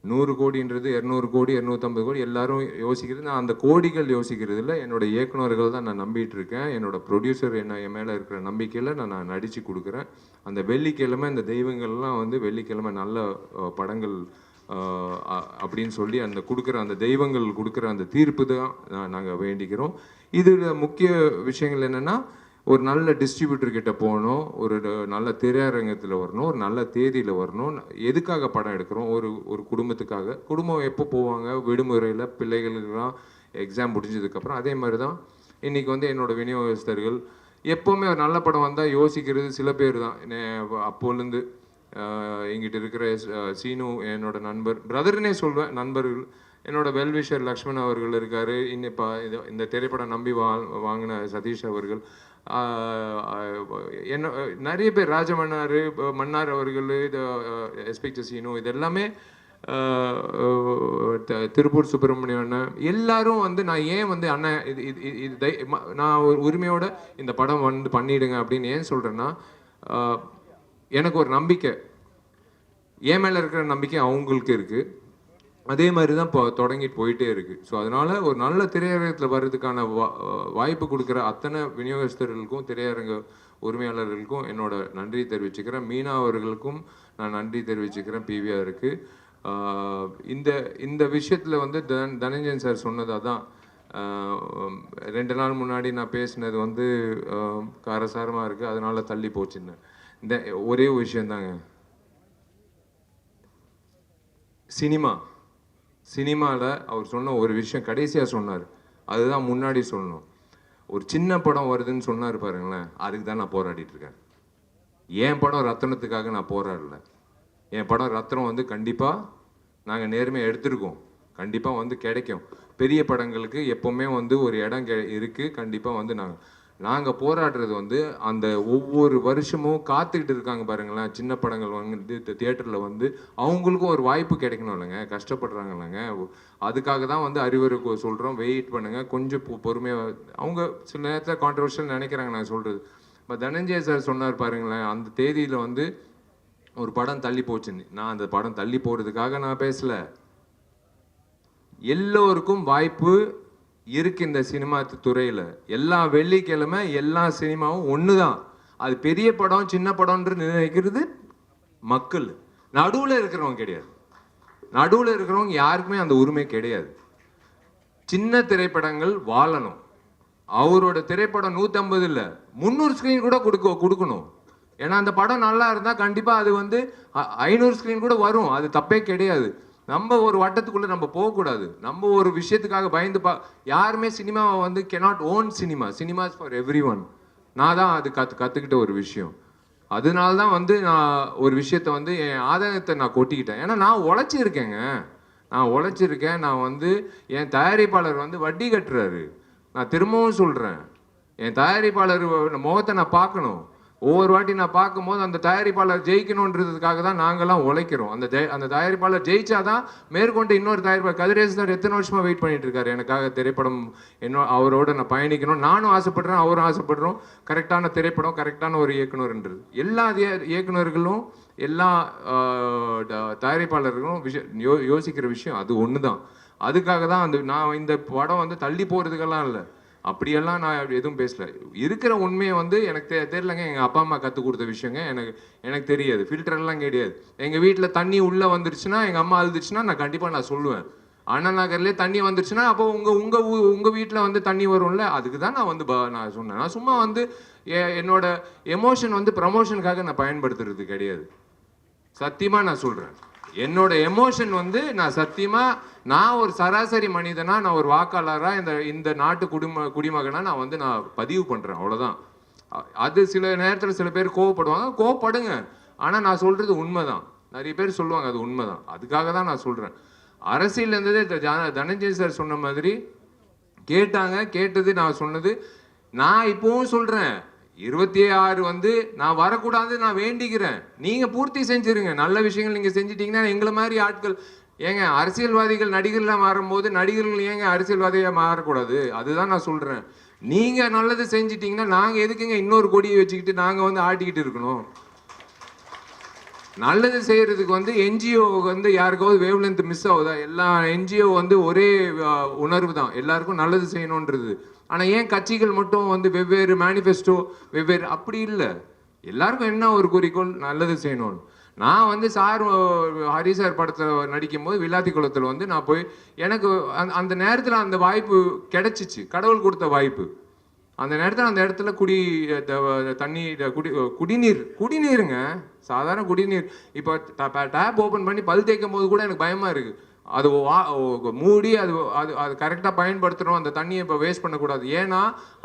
100 கோடின்றது 200 கோடி 250 கோடி எல்லாரும் யோசிக்கிறது, நான் அந்த கோடிகள் யோசிக்கிறது இல்லை. என்னோட இயக்குநர்கள் தான் நான் நம்பிட்டு இருக்கேன். என்னோட ப்ரொடியூசர் என் மேலே இருக்கிற நம்பிக்கையில் நான் நடித்து கொடுக்குறேன். அந்த வெள்ளிக்கிழமை இந்த தெய்வங்கள்லாம் வந்து வெள்ளிக்கிழமை நல்ல படங்கள் அப்படின்னு சொல்லி அந்த கொடுக்குற அந்த தெய்வங்கள் கொடுக்குற அந்த தீர்ப்பு தான் நாங்கள் வேண்டிக்கிறோம். இதில் முக்கிய விஷயங்கள் என்னென்னா, ஒரு நல்ல டிஸ்ட்ரிபியூட்டர் கிட்ட போகணும், ஒரு நல்ல திரையரங்கத்தில் வரணும், ஒரு நல்ல தேதியில் வரணும். எதுக்காக படம் எடுக்கிறோம்? ஒரு குடும்பத்துக்காக. குடும்பம் எப்போ போவாங்க? விடுமுறையில் பிள்ளைகளுக்கெல்லாம் எக்ஸாம் முடிஞ்சதுக்கப்புறம். அதே மாதிரி தான் இன்றைக்கி வந்து என்னோடய விநியோகஸ்தர்கள் எப்போவுமே ஒரு நல்ல படம் வந்தால் யோசிக்கிறது சில பேர் தான். அப்போலேருந்து எங்கிட்ட இருக்கிற சீனு என்னோட நண்பர், பிரதர்னே சொல்வேன், நண்பர்கள், என்னோட வெல்விஷர் லக்ஷ்மண் அவர்கள் இருக்கார், இன்னிப்பா இந்த திரைப்படம் நம்பி வாங்கின சதீஷ் அவர்கள், என்ன நிறைய பேர், ராஜமன்னார் மன்னார் அவர்கள், எஸ்பெக்ட் சீனு, இது எல்லாமே திருப்பூர் சுப்பிரமணியம் அண்ணன், எல்லாரும் வந்து நான் ஏன் வந்து அண்ணன் இது நான் ஒரு உரிமையோட இந்த படம் வந்து பண்ணிடுங்க அப்படின்னு ஏன் சொல்கிறேன்னா, எனக்கு ஒரு நம்பிக்கை, என் மேலே இருக்கிற நம்பிக்கை அவங்களுக்கு இருக்குது. அதே மாதிரி தான் இப்போ தொடங்கிட்டு போயிட்டே இருக்குது. ஸோ அதனால் ஒரு நல்ல திரையரங்கத்தில் வர்றதுக்கான வாய்ப்பு கொடுக்குற அத்தனை விநியோகஸ்தர்களுக்கும் திரையரங்க உரிமையாளர்களுக்கும் என்னோட நன்றி தெரிவிச்சுக்கிறேன். மீனா அவர்களுக்கும் நான் நன்றி தெரிவிச்சுக்கிறேன். பிவிஆருக்கு இந்த விஷயத்தில் வந்து தனஞ்சயன் சார் சொன்னது அதான். 2 நாள் முன்னாடி நான் பேசினது வந்து காரசாரமாக இருக்குது, அதனால் தள்ளி போச்சுன்னு. இந்த ஒரே விஷயந்தாங்க, சினிமாவில் அவர் சொன்ன ஒரு விஷயம் கடைசியாக சொன்னார், அதுதான் முன்னாடி சொல்லணும். ஒரு சின்ன படம் வருதுன்னு சொன்னார் பாருங்களேன், அதுக்கு தான் நான் போராடிட்டு இருக்கேன். என் படம் ரத்தனத்துக்காக நான் போராடல. என் படம் ரத்னம் வந்து கண்டிப்பாக நாங்கள் நேர்மையாக எடுத்திருக்கோம், கண்டிப்பாக வந்து கிடைக்கும். பெரிய படங்களுக்கு எப்போவுமே வந்து ஒரு இடம் இருக்குது. கண்டிப்பாக வந்து நாங்கள் போராடுறது வந்து அந்த ஒவ்வொரு வருஷமும் காத்துக்கிட்டு இருக்காங்க பாருங்களேன், சின்ன படங்கள் வந்து தியேட்டரில் வந்து அவங்களுக்கும் ஒரு வாய்ப்பு கிடைக்கணும் இல்லைங்க, கஷ்டப்படுறாங்க இல்லைங்க. அதுக்காக தான் வந்து அறிவுரை சொல்கிறோம், வெயிட் பண்ணுங்கள், கொஞ்சம் பொறுமையாக. அவங்க சில நேரத்தில் கான்ட்ரவர்ஷியல் நினைக்கிறாங்க நான் சொல்கிறது. இப்போ தனஞ்சய சார் சொன்னார் பாருங்களேன், அந்த தேதியில் வந்து ஒரு படம் தள்ளி போச்சுன்னு. நான் அந்த படம் தள்ளி போகிறதுக்காக நான் பேசலை. எல்லோருக்கும் வாய்ப்பு இருக்கு இந்த சினிமா துறையில். எல்லா வெள்ளிக்கிழமை எல்லா சினிமாவும் ஒன்று தான். அது பெரிய படம் சின்ன படம்ன்ற நினைக்கிறது மக்கள். நடுவில் இருக்கிறவங்க கிடையாது. நடுவில் இருக்கிறவங்க யாருக்குமே அந்த உரிமை கிடையாது. சின்ன திரைப்படங்கள் வாழணும். அவரோட திரைப்படம் 150 இல்லை 300 ஸ்க்ரீன் கூட கொடுக்கணும். ஏன்னா அந்த படம் நல்லா இருந்தால் கண்டிப்பாக அது வந்து 500 ஸ்க்ரீன் கூட வரும், அது தப்பே கிடையாது. நம்ம ஒரு வட்டத்துக்குள்ளே நம்ம போகக்கூடாது. நம்ம ஒரு விஷயத்துக்காக பயந்து யாருமே சினிமாவை வந்து cannot own cinemas for every one. நான் தான் அது கற்றுக்கிட்ட ஒரு விஷயம். அதனால தான் வந்து நான் ஒரு விஷயத்த வந்து என் ஆதாயத்தை நான் கொட்டிக்கிட்டேன். ஏன்னா நான் உழைச்சிருக்கேங்க, நான் வந்து என் தயாரிப்பாளர் வந்து வட்டி கட்டுறாரு. நான் திரும்பவும் சொல்கிறேன், என் தயாரிப்பாளர் முகத்தை நான் பார்க்கணும். ஒவ்வொரு வாட்டி நான் பார்க்கும்போது அந்த தயாரிப்பாளர் ஜெயிக்கணுன்றதுக்காக தான் நாங்கள்லாம் உழைக்கிறோம். அந்த தயாரிப்பாளர் ஜெயிச்சாதான் மேற்கொண்டு இன்னொரு தயாரிப்பாளர் கதிரேசன் சார் எத்தனை வருஷமாக வெயிட் பண்ணிட்டு இருக்காரு எனக்காக திரைப்படம் அவரோட நான் பயணிக்கணும். நானும் ஆசைப்படுறேன், அவரும் ஆசைப்படுறோம். கரெக்டான திரைப்படம், கரெக்டான ஒரு இயக்குனர்ன்றது. எல்லா இயக்குனர்களும் எல்லா தயாரிப்பாளர்களும் யோசிக்கிற விஷயம் அது ஒன்று தான். அதுக்காக தான் நான் இந்த படம் வந்து தள்ளி போகிறதுக்கெல்லாம் இல்லை, அப்படியெல்லாம் நான் எதுவும் பேசல. இருக்கிற உண்மையை வந்து எனக்கு தெரியலங்க. எங்கள் அப்பா அம்மா கற்றுக் கொடுத்த விஷயங்க எனக்கு தெரியாது. ஃபில்டர்லாம் கிடையாது. எங்கள் வீட்டில் தண்ணி உள்ளே வந்துருச்சுன்னா, எங்கள் அம்மா அழுதுச்சுன்னா நான் கண்டிப்பாக நான் சொல்லுவேன். அண்ணா நகர்லேயே தண்ணி வந்துருச்சுன்னா அப்போ உங்கள் வீட்டில் வந்து தண்ணி வரும்ல, அதுக்கு தான் நான் வந்து நான் சொன்னேன். நான் சும்மா வந்து என்னோட எமோஷன் வந்து ப்ரமோஷனுக்காக நான் பயன்படுத்துறது கிடையாது. சத்தியமாக நான் சொல்கிறேன், என்னோட எமோஷன் வந்து நான் சத்தியமாக நான் ஒரு சராசரி மனிதனா, நான் ஒரு வாக்காளராக இந்த நாட்டு குடிமகனா நான் பதிவு பண்ணுறேன், அவ்வளோதான். அது சில நேரத்தில் சில பேர் கோவப்படுங்க, ஆனால் நான் சொல்கிறது உண்மைதான். நிறைய பேர் சொல்லுவாங்க அது உண்மைதான். அதுக்காக தான் நான் சொல்கிறேன். அரசியல் இருந்ததே தனஞ்சய் சார் சொன்ன மாதிரி கேட்டது நான் சொன்னது. நான் இப்போவும் சொல்கிறேன், 26 வந்து நான் வரக்கூடாது, நான் வேண்டிக்கிறேன். நீங்கள் பூர்த்தி செஞ்சுருங்க. நல்ல விஷயங்கள் நீங்கள் செஞ்சிட்டிங்கன்னா எங்களை மாதிரி ஆட்கள் ஏங்க அரசியல்வாதிகள் நடிகர்லாம் மாறும்போது நடிகர்கள் ஏங்க அரசியல்வாதியாக மாறக்கூடாது? அதுதான் நான் சொல்கிறேன். நீங்கள் நல்லது செஞ்சிட்டிங்கன்னா நாங்கள் எதுக்குங்க இன்னொரு கொடியை வச்சுக்கிட்டு நாங்கள் வந்து ஆட்டிக்கிட்டு இருக்கணும்? நல்லது செய்கிறதுக்கு வந்து என்ஜிஓ வந்து யாருக்காவது வேவ் லென்த் மிஸ் ஆகுதா? எல்லா என்ஜிஓ வந்து ஒரே உணர்வு தான், எல்லாருக்கும் நல்லது செய்யணுன்றது. ஆனால் ஏன் கட்சிகள் மட்டும் வந்து வெவ்வேறு மேனிஃபெஸ்டோ வெவ்வேறு? அப்படி இல்லை, எல்லாருக்கும் என்ன ஒரு குறிக்கோள், நல்லது செய்யணும்னு. நான் வந்து ஹரி சார் படத்தில் நடிக்கும்போது வில்லாத்தி குளத்தில் வந்து நான் போய் எனக்கு அந்த நேரத்தில் அந்த வாய்ப்பு கிடைச்சிச்சு, கடவுள் கொடுத்த வாய்ப்பு. அந்த நேரத்தில் அந்த இடத்துல தண்ணி குடிநீருங்க, சாதாரண குடிநீர். இப்போ டேப் ஓப்பன் பண்ணி பல் தேய்க்கும் போது கூட எனக்கு பயமாக இருக்குது. அது மூடி அது அது அது கரெக்டாக பயன்படுத்தணும். அந்த தண்ணியை இப்போ வேஸ்ட் பண்ணக்கூடாது. ஏன்னா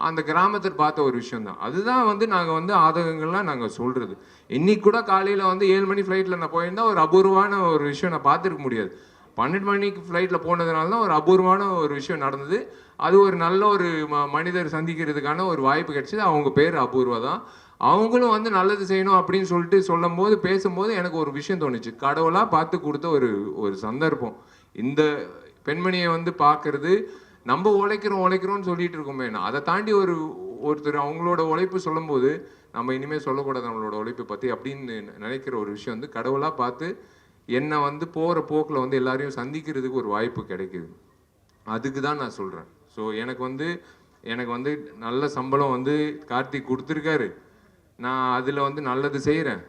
அந்த கிராமத்தில் பார்த்த ஒரு விஷயம் தான். அதுதான் வந்து நாங்கள் வந்து ஆதகங்கள்லாம் நாங்கள் சொல்கிறது. இன்னைக்கு கூட காலையில் வந்து 7 மணி ஃப்ளைட்டில் நான் போயிருந்தால் ஒரு அபூர்வமான ஒரு விஷயம் நான் பார்த்துருக்க முடியாது. 12 மணிக்கு ஃப்ளைட்டில் போனதுனால தான் ஒரு அபூர்வமான ஒரு விஷயம் நடந்தது. அது ஒரு நல்ல ஒரு மனிதர் சந்திக்கிறதுக்கான ஒரு வாய்ப்பு கிடைச்சிது. அவங்க பேர் அபூர்வா தான். அவங்களும் வந்து நல்லது செய்யணும் அப்படின்னு சொல்லிட்டு சொல்லும்போது, பேசும்போது எனக்கு ஒரு விஷயம் தோணுச்சு. கடவுளாக பார்த்து கொடுத்த ஒரு ஒரு சந்தர்ப்பம். இந்த பெண்மணியை வந்து பார்க்கறது, நம்ம உழைக்கிறோம்னு சொல்லிட்டு இருக்கோமே, அதை தாண்டி ஒருத்தர் அவங்களோட உழைப்பு சொல்லும்போது, நம்ம இனிமேல் சொல்லக்கூடாது நம்மளோட உழைப்பை பற்றி அப்படின்னு நினைக்கிற ஒரு விஷயம் வந்து கடவுளாக பார்த்து என்னை வந்து போகிற போக்கில் வந்து எல்லாரையும் சந்திக்கிறதுக்கு ஒரு வாய்ப்பு கிடைக்குது. அதுக்கு தான் நான் சொல்கிறேன். ஸோ எனக்கு வந்து நல்ல சம்பளம் வந்து கார்த்திக் கொடுத்துருக்காரு. நான் அதில் வந்து நல்லது செய்கிறேன்.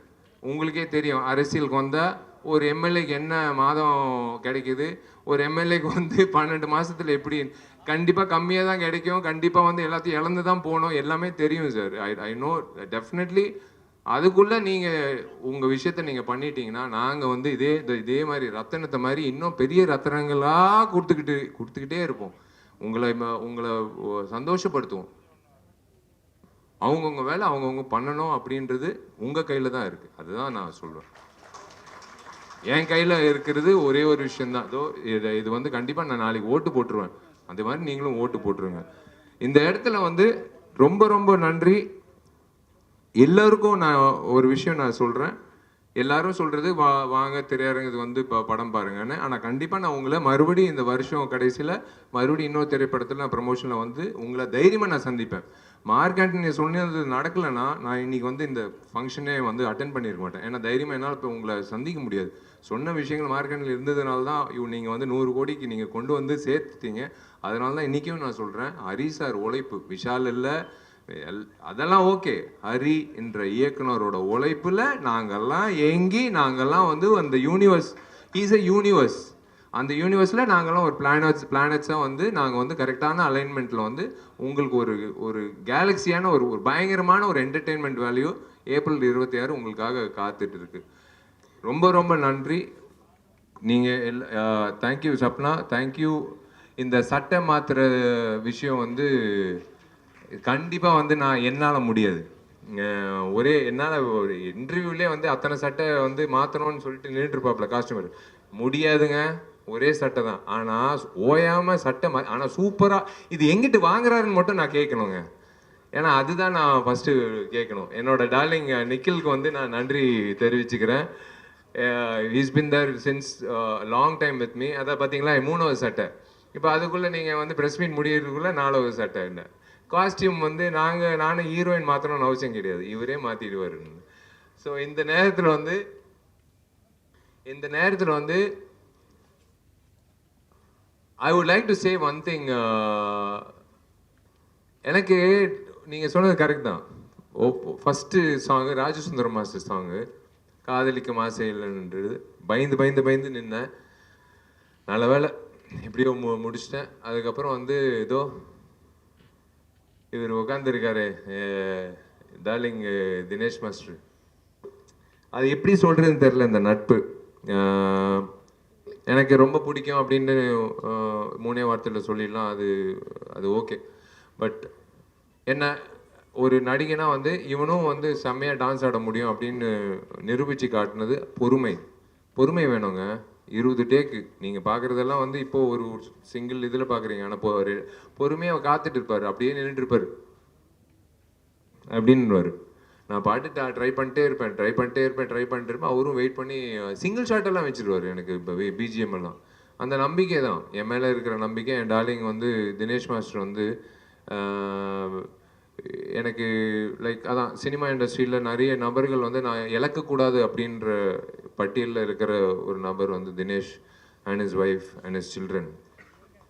உங்களுக்கே தெரியும், அரசியலுக்கு வந்தால் ஒரு எம்எல்ஏக்கு என்ன மாதம் கிடைக்குது, ஒரு எம்எல்ஏக்கு வந்து 12 மாதத்தில் எப்படி, கண்டிப்பாக கம்மியாக தான் கிடைக்கும். கண்டிப்பாக வந்து எல்லாத்தையும் இழந்து தான் போகணும். எல்லாமே தெரியும் சார். I know definitely. அதுக்குள்ளே நீங்கள் உங்கள் விஷயத்த நீங்கள் பண்ணிட்டீங்கன்னா, நாங்கள் வந்து இதே மாதிரி ரத்தனத்தை மாதிரி இன்னும் பெரிய ரத்தனங்களாக கொடுத்துக்கிட்டே இருப்போம். உங்களை சந்தோஷப்படுத்துவோம். அவங்கவுங்க வேலை அவங்கவுங்க பண்ணணும் அப்படின்றது உங்கள் கையில் தான் இருக்குது. அதுதான் நான் சொல்லுவேன். என் கையில் இருக்கிறது ஒரே ஒரு விஷயந்தான். இது வந்து கண்டிப்பாக நான் நாளைக்கு ஓட்டு போட்டுருவேன். அந்த மாதிரி நீங்களும் ஓட்டு போட்டுருங்க. இந்த இடத்துல வந்து ரொம்ப ரொம்ப நன்றி. எல்லாருக்கும் நான் ஒரு விஷயம் நான் சொல்கிறேன். எல்லாரும் சொல்கிறது வாங்க திரையரங்குக்கு வந்து இப்போ படம் பாருங்கன்னு. ஆனால் கண்டிப்பாக நான் உங்களை மறுபடியும் இந்த வருஷம் கடைசியில் மறுபடியும் இன்னொரு திரைப்படத்தில் நான் ப்ரமோஷனில் வந்து உங்களை தைரியமாக நான் சந்திப்பேன். மார்க் ஆண்டனி சொன்னது நடக்கலைன்னா நான் இன்றைக்கி வந்து இந்த ஃபங்க்ஷனே வந்து அட்டென்ட் பண்ணியிருக்க மாட்டேன். ஏன்னா தைரியமாக என்னால் இப்போ உங்களை சந்திக்க முடியாது. சொன்ன விஷயங்கள் மார்க் ஆண்டனியில் இருந்ததுனால தான் நீங்கள் வந்து 100 கோடிக்கு நீங்கள் கொண்டு வந்து சேர்த்துட்டீங்க. அதனால தான் இன்றைக்கும் நான் சொல்கிறேன், ஹரி சார் உழைப்பு, விஷால் இல்லை, அதெல்லாம் ஓகே. ஹரி என்ற இயக்குனரோட உழைப்புல நாங்கெல்லாம் வந்து அந்த யூனிவர்ஸ், இஸ் எ யூனிவர்ஸ். அந்த யூனிவர்ஸ்ல நாங்கெல்லாம் ஒரு பிளானட்ஸா வந்து நாங்கள் வந்து கரெக்டான அலைன்மெண்ட்ல வந்து உங்களுக்கு ஒரு கேலக்சியான ஒரு பயங்கரமான ஒரு என்டர்டெயின்மெண்ட் வேல்யூ ஏப்ரல் 26 உங்களுக்காக காத்துட்டு இருக்கு. ரொம்ப ரொம்ப நன்றி. நீங்கள் தேங்க்யூ சப்னா, தேங்க்யூ. இந்த சட்டை மாத்துற விஷயம் வந்து கண்டிப்பாக வந்து என்னால் முடியாது. என்னால் ஒரு இன்டர்வியூலே வந்து அத்தனை சட்டை வந்து மாற்றணும்னு சொல்லிட்டு நின்றுருப்பாப்புல காஸ்டியூமர். முடியாதுங்க, ஒரே சட்டை தான். ஆனால் ஓயாமல் சட்டை ஆனால் சூப்பராக இது எங்கிட்டு வாங்குறாருன்னு மட்டும் நான் கேட்கணுங்க. ஏன்னா அதுதான் நான் ஃபஸ்ட்டு கேட்கணும். என்னோட டார்லிங் நிக்கிலுக்கு வந்து நான் நன்றி தெரிவிச்சுக்கிறேன். He's been there since long time with me. அதை பார்த்தீங்களா, 3வது சட்டை. இப்போ அதுக்குள்ளே நீங்கள் வந்து ப்ரெஸ் மீட் முடியறதுக்குள்ளே 4வது சட்டை. இல்லை காஸ்டியூம் வந்து நானும் ஹீரோயின் மாற்றணும்னு அவசியம் கிடையாது, இவரே மாற்றிடுவார். ஸோ இந்த நேரத்தில் வந்து I would like to say one thing. எனக்கு நீங்கள் சொன்னது கரெக்ட் தான். First song Rajasundaram master song காதலிக்க மாசே இல்லைன்றது பயந்து நின்னேன். நல்ல வேலை எப்படியோ முடிச்சிட்டேன். அதுக்கப்புறம் வந்து ஏதோ இவர் உட்காந்துருக்காரு டார்லிங் தினேஷ் மாஸ்டர். அது எப்படி சொல்கிறதுன்னு தெரில. இந்த நட்பு எனக்கு ரொம்ப பிடிக்கும் அப்படின்னு 3 வார்த்தையில் சொல்லிடலாம். அது ஓகே. பட் என்ன ஒரு நடிகனா வந்து இவனும் வந்து செம்மையாக டான்ஸ் ஆட முடியும் அப்படின்னு நிரூபித்து காட்டினது பொறுமை வேணுங்க. 20 டேக்கு நீங்கள் பார்க்குறதெல்லாம் வந்து இப்போது ஒரு சிங்கிள் இதில் பார்க்குறீங்க. ஆனால் பொறுமையாக காத்துட்டு இருப்பார், அப்படியே நின்றுட்டு இருப்பார் அப்படின்னுவார். நான் பாட்டு ட்ரை பண்ணிட்டே இருப்பேன். அவரும் வெயிட் பண்ணி சிங்கிள் ஷாட்டெல்லாம் வச்சுருவார் எனக்கு. இப்போ பிஜிஎம் எல்லாம் அந்த நம்பிக்கை தான் என் மேலே இருக்கிற நம்பிக்கை. என் டார்லிங் வந்து தினேஷ் மாஸ்டர் வந்து எனக்கு லைக் அதான் சினிமா இண்டஸ்ட்ரியில் நிறைய நபர்கள் வந்து நான் இழக்கக்கூடாது அப்படின்ற பட்டியலில் இருக்கிற ஒரு நபர் வந்து Dinesh and his wife and his children.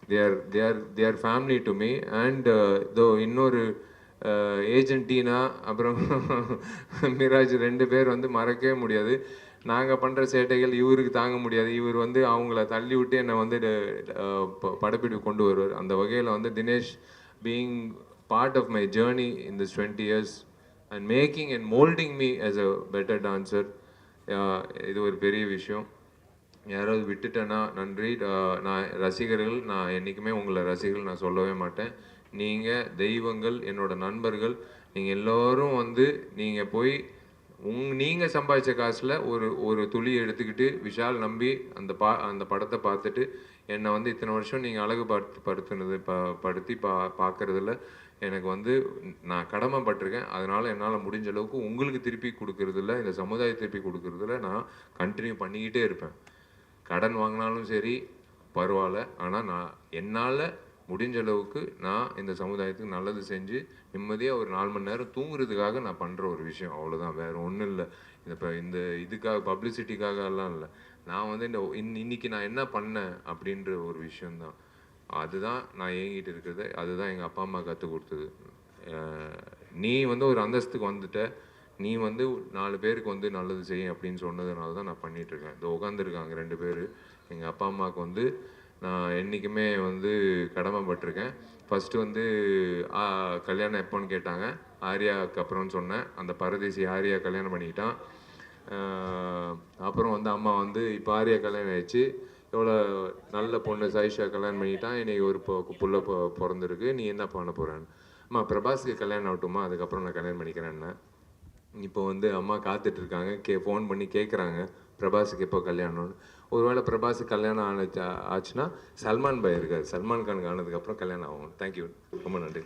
they are family to me. And தோ இன்னொரு ஏஜென்டினா அப்புறம் மிராஜ் 2 பேர் வந்து மறக்கவே முடியாது. நாங்கள் பண்ணுற சேட்டைகள் இவருக்கு தாங்க முடியாது. இவர் வந்து அவங்கள தள்ளி விட்டு என்னை வந்து படப்பிடிப்பு கொண்டு வருவார். அந்த வகையில் வந்து Dinesh being part of my journey in this 20 years and making and molding me as a better dancer. இது ஒரு பெரிய விஷயம். யாராவது விட்டுட்டேன்னா நன்றி. நான் ரசிகர்கள், நான் என்றைக்குமே உங்களை ரசிகர்கள் நான் சொல்லவே மாட்டேன். நீங்கள் தெய்வங்கள், என்னோட நண்பர்கள். நீங்கள் எல்லோரும் வந்து நீங்கள் போய் நீங்கள் சம்பாதிச்ச காசில் ஒரு துளி எடுத்துக்கிட்டு விஷால் நம்பி அந்த படத்தை பார்த்துட்டு என்னை வந்து இத்தனை வருஷம் நீங்கள் அழகு படுத்தி பார்க்குறதுல எனக்கு வந்து நான் கடமைப்பட்டிருக்கேன். அதனால் என்னால் முடிஞ்ச அளவுக்கு உங்களுக்கு திருப்பி கொடுக்குறதில்ல, இந்த சமுதாயத்தை திருப்பி கொடுக்குறதில்ல நான் கண்டினியூ பண்ணிக்கிட்டே இருப்பேன். கடன் வாங்கினாலும் சரி பரவாயில்ல, ஆனால் நான் என்னால் முடிஞ்ச அளவுக்கு நான் இந்த சமுதாயத்துக்கு நல்லது செஞ்சு நிம்மதியாக ஒரு 4 மணி நேரம் தூங்குறதுக்காக நான் பண்ணுற ஒரு விஷயம், அவ்வளோதான். வேறு ஒன்றும் இல்லை. இந்த இதுக்காக பப்ளிசிட்டிக்காக எல்லாம் இல்லை. நான் வந்து இன்னைக்கு நான் என்ன பண்ணேன் அப்படின்ற ஒரு விஷயந்தான். அதுதான் நான் ஏங்கிட்டு இருக்கிறது. அதுதான் எங்கள் அப்பா அம்மா கற்றுக் கொடுத்தது. நீ வந்து ஒரு அந்தஸ்துக்கு வந்துட்ட, நீ வந்து 4 பேருக்கு வந்து நல்லது செய்யும் அப்படின்னு சொன்னதுனால தான் நான் பண்ணிகிட்ருக்கேன். இந்த உட்காந்துருக்காங்க 2 பேர். எங்கள் அப்பா அம்மாவுக்கு வந்து நான் என்றைக்குமே வந்து கடமைப்பட்டிருக்கேன். ஃபஸ்ட்டு வந்து கல்யாணம் எப்போன்னு கேட்டாங்க. ஆர்யாவுக்கு அப்புறம்னு சொன்னேன். அந்த பரதேசி ஆர்யா கல்யாணம் பண்ணிக்கிட்டான். அப்புறம் வந்து அம்மா வந்து இப்போ ஆர்யா கல்யாணம் ஆயிடுச்சு, எவ்வளோ நல்ல பொண்ணு சாயிஷா கல்யாணம் பண்ணிட்டான், இன்றைக்கி ஒரு புள்ள பிறந்திருக்கு, நீ என்ன பண்ண போகிறான்னு. அம்மா பிரபாஸுக்கு கல்யாணம் ஆகட்டுமா, அதுக்கப்புறம் நான் கல்யாணம் பண்ணிக்கிறேன்னு. இப்போ வந்து அம்மா காத்துட்ருக்காங்க, ஃபோன் பண்ணி கேட்குறாங்க பிரபாஸுக்கு எப்போ கல்யாணம்னு. ஒருவேளை பிரபாஸுக்கு கல்யாணம் ஆச்சுன்னா சல்மான் பாய் இருக்கார், சல்மான் கானுக்கு ஆனதுக்கப்புறம் கல்யாணம் ஆகும். தேங்க்யூ, ரொம்ப நன்றி.